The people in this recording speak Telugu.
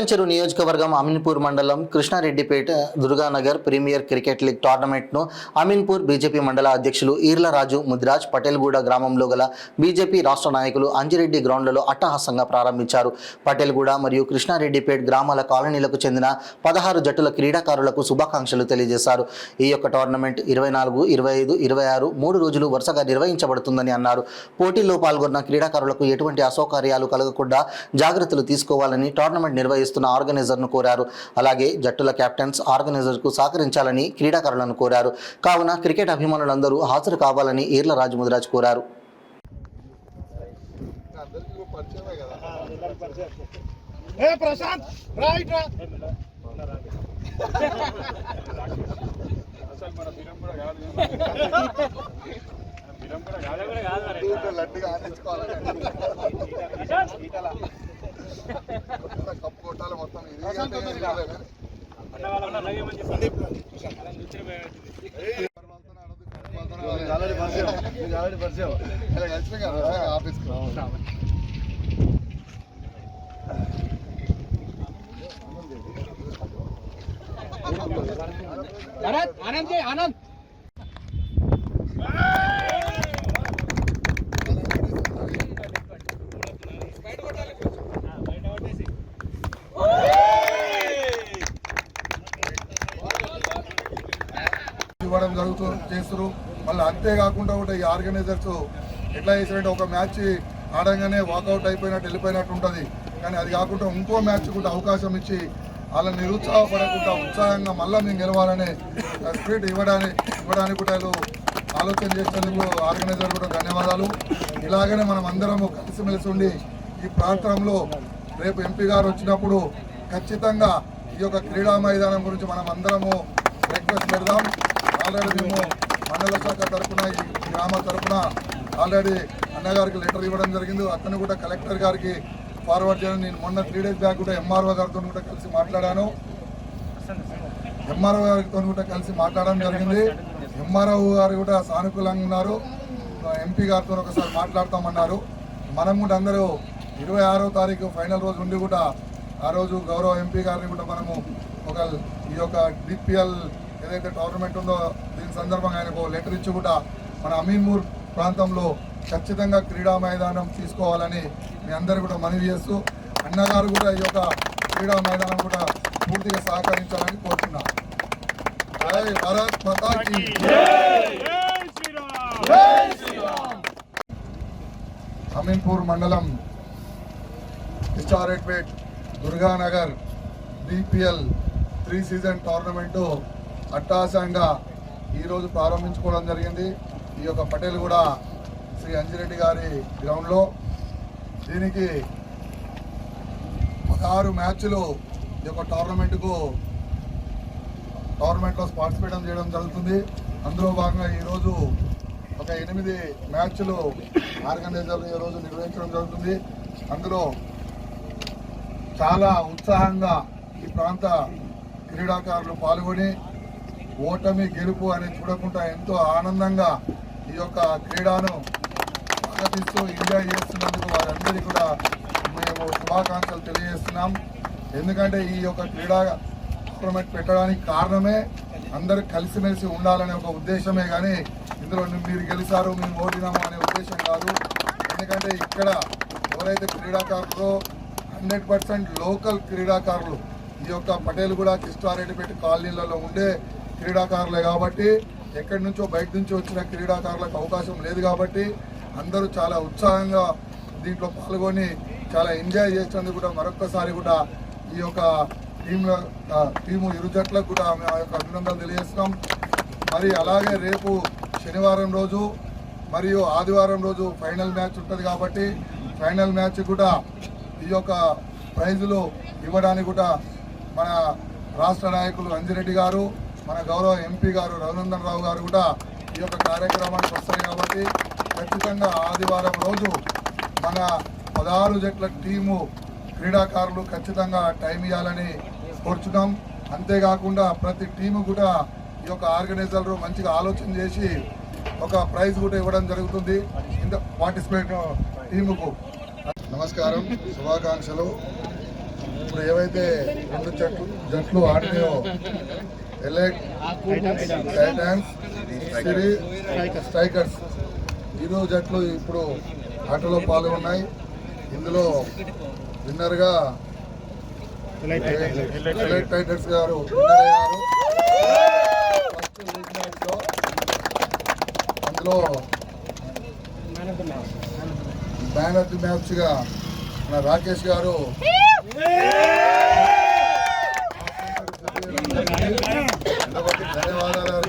పటాన్చెరు నియోజకవర్గం అమీన్పూర్ మండలం Krishnareddypet Durganagar premier cricket league టోర్నమెంట్ను అమీన్పూర్ బీజేపీ మండల అధ్యక్షులు ఈర్లరాజు ముదిరాజ్ పటేల్గూడ గ్రామంలో గల బీజేపీ రాష్ట్ర నాయకులు అంజిరెడ్డి గ్రౌండ్లలో అట్టహాసంగా ప్రారంభించారు. పటేల్గూడ మరియు కృష్ణారెడ్డిపేట గ్రామాల కాలనీలకు చెందిన 16 జట్టుల క్రీడాకారులకు శుభాకాంక్షలు తెలియజేశారు. ఈ యొక్క టోర్నమెంట్ 24, 25, 26 3 రోజులు వరుసగా నిర్వహించబడుతుందని అన్నారు. పోటీల్లో పాల్గొన్న క్రీడాకారులకు ఎటువంటి అసౌకర్యాలు కలగకుండా జాగ్రత్తలు తీసుకోవాలని టోర్నమెంట్ నిర్వహిస్తున్న ఆర్గనైజర్ను కోరారు. అలాగే జట్టుల కెప్టెన్స్ ఆర్గనైజర్కు సహకరించాలని క్రీడాకారులను కోరారు. కావున క్రికెట్ అభిమానులందరూ హాజరు కావాలని ఈర్లరాజు ముదిరాజ్ కోరారు. కప్పు కొట్టాలి మొత్తం ఆనంద్ ఆనంద్ ఇవ్వడం చేస్తారు. మళ్ళీ అంతేకాకుండా కూడా ఈ ఆర్గనైజర్స్ ఎట్లా చేశారంటే ఒక మ్యాచ్ ఆడంగానే వాకౌట్ అయిపోయినట్టు వెళ్ళిపోయినట్టు ఉంటుంది. కానీ అది కాకుండా ఇంకో మ్యాచ్ కూడా అవకాశం ఇచ్చి వాళ్ళని నిరుత్సాహపడకుండా ఉత్సాహంగా మళ్ళీ మేము గెలవాలనే స్పిరిట్ ఇవ్వడానికి కూడా ఆలోచన చేసేందుకు ఆర్గనైజర్ కూడా ధన్యవాదాలు. ఇలాగనే మనం అందరము కలిసిమెలిసి ఉండి ఈ ప్రాంతంలో రేపు ఎంపీ గారు వచ్చినప్పుడు ఖచ్చితంగా ఈ యొక్క క్రీడా మైదానం గురించి మనం అందరము రిక్వెస్ట్ పెడదాం. ఆల్రెడీ మేము మండల శాఖ తరఫున ఈ గ్రామ తరఫున ఆల్రెడీ అన్నగారికి లెటర్ ఇవ్వడం జరిగింది. అతను కూడా కలెక్టర్ గారికి ఫార్వర్డ్ చేయడం. నేను మొన్న 3 days బ్యాక్ కూడా ఎంఆర్ఓ గారితో కూడా కలిసి మాట్లాడాను. ఎంఆర్ఓ గారితో కూడా కలిసి మాట్లాడడం జరిగింది. ఎంఆర్ఓ గారు కూడా సానుకూలంగా ఉన్నారు. ఎంపీ గారితో ఒకసారి మాట్లాడతామన్నారు. మనం కూడా అందరూ 26వ తారీఖు ఫైనల్ రోజు ఉండి కూడా ఆ రోజు గౌరవ ఎంపీ గారిని కూడా మనము ఈ యొక్క డిపిఎల్ ఏదైతే టోర్నమెంట్ ఉందో దీని సందర్భంగా ఆయనకు లెటర్ ఇచ్చి కూడా మన అమీన్పూర్ ప్రాంతంలో ఖచ్చితంగా క్రీడా మైదానం తీసుకోవాలని మీ అందరూ కూడా మనవి చేస్తూ అన్నగారు కూడా ఈ యొక్క క్రీడా మైదానం కూడా పూర్తిగా సహకరించాలని కోరుతున్నాను. జై భారత్ మాతా కీ అమీన్పూర్ మండలం Krishnareddypet Durganagar DPL 3 season tournament అట్టహాసంగా ఈరోజు ప్రారంభించుకోవడం జరిగింది. ఈ యొక్క పటేల్ కూడా శ్రీ అంజిరెడ్డి గారి గ్రౌండ్లో దీనికి 16 మ్యాచ్లు ఈ యొక్క టోర్నమెంట్లో పార్టిసిపేట్ చేయడం జరుగుతుంది. అందులో భాగంగా ఈరోజు ఒక 8 మ్యాచ్లు ఆర్గనైజర్లు ఈరోజు నిర్వహించడం జరుగుతుంది. అందులో చాలా ఉత్సాహంగా ఈ ప్రాంత క్రీడాకారులు పాల్గొని ఓటమి గెలుపు అని చూడకుండా ఎంతో ఆనందంగా ఈ యొక్క క్రీడను స్వాగతిస్తూ ఎంజాయ్ చేస్తున్నందుకు వారందరికీ కూడా మేము శుభాకాంక్షలు తెలియజేస్తున్నాం. ఎందుకంటే ఈ యొక్క క్రీడా టోర్నమెంట్ పెట్టడానికి కారణమే అందరూ కలిసిమెలిసి ఉండాలనే ఒక ఉద్దేశమే కానీ ఇందులో మీరు గెలిచారు మేము ఓడినాము అనే ఉద్దేశం కాదు. ఎందుకంటే ఇక్కడ ఎవరైతే క్రీడాకారులో 100% లోకల్ క్రీడాకారులు ఈ యొక్క పటేల్ కూడా కృష్ణారెడ్డిపేట కాలనీలలో ఉండే క్రీడాకారులే కాబట్టి ఎక్కడి నుంచో బయట నుంచి వచ్చిన క్రీడాకారులకు అవకాశం లేదు కాబట్టి అందరూ చాలా ఉత్సాహంగా దీంట్లో పాల్గొని చాలా ఎంజాయ్ చేసినందుకు కూడా మరొక్కసారి కూడా ఈ యొక్క టీము ఇరు జట్లకు కూడా ఆ యొక్క అభినందనలు తెలియజేస్తున్నాం. మరి అలాగే రేపు శనివారం రోజు మరియు ఆదివారం రోజు ఫైనల్ మ్యాచ్ ఉంటుంది కాబట్టి ఫైనల్ మ్యాచ్ కూడా ఈ యొక్క ప్రైజులు ఇవ్వడానికి కూడా మన రాష్ట్ర నాయకులు అంజిరెడ్డి గారు మన గౌరవ ఎంపీ గారు రఘునందన్ రావు గారు కూడా ఈ యొక్క కార్యక్రమానికి వస్తారు కాబట్టి ఖచ్చితంగా ఆదివారం రోజు మన 16 జట్ల టీము క్రీడాకారులు ఖచ్చితంగా టైం ఇవ్వాలని కోరుచున్నాం. అంతేకాకుండా ప్రతి టీము కూడా ఈ యొక్క ఆర్గనైజర్లు మంచిగా ఆలోచన చేసి ఒక ప్రైజ్ కూడా ఇవ్వడం జరుగుతుంది ఇంత పార్టిసిపేట్ టీముకు. నమస్కారం, శుభాకాంక్షలు. ఇప్పుడు ఏవైతే రెండు జట్లు ఆడినాయో ఎలైట్ టైటాన్స్, సిరీ స్ట్రైకర్స్ ఇరు జట్లు ఇప్పుడు ఆటలో పాల్గొన్నాయి. ఇందులో విన్నర్గా ఎలైట్ టైటన్స్ గారు విన్నర్ అయ్యారు. ఫస్ట్ లీగ్ మ్యాచ్లో అందులో మ్యాన్ ఆఫ్ ది మ్యాచ్గా మన రాకేష్ గారు ధన్యవాదాలు.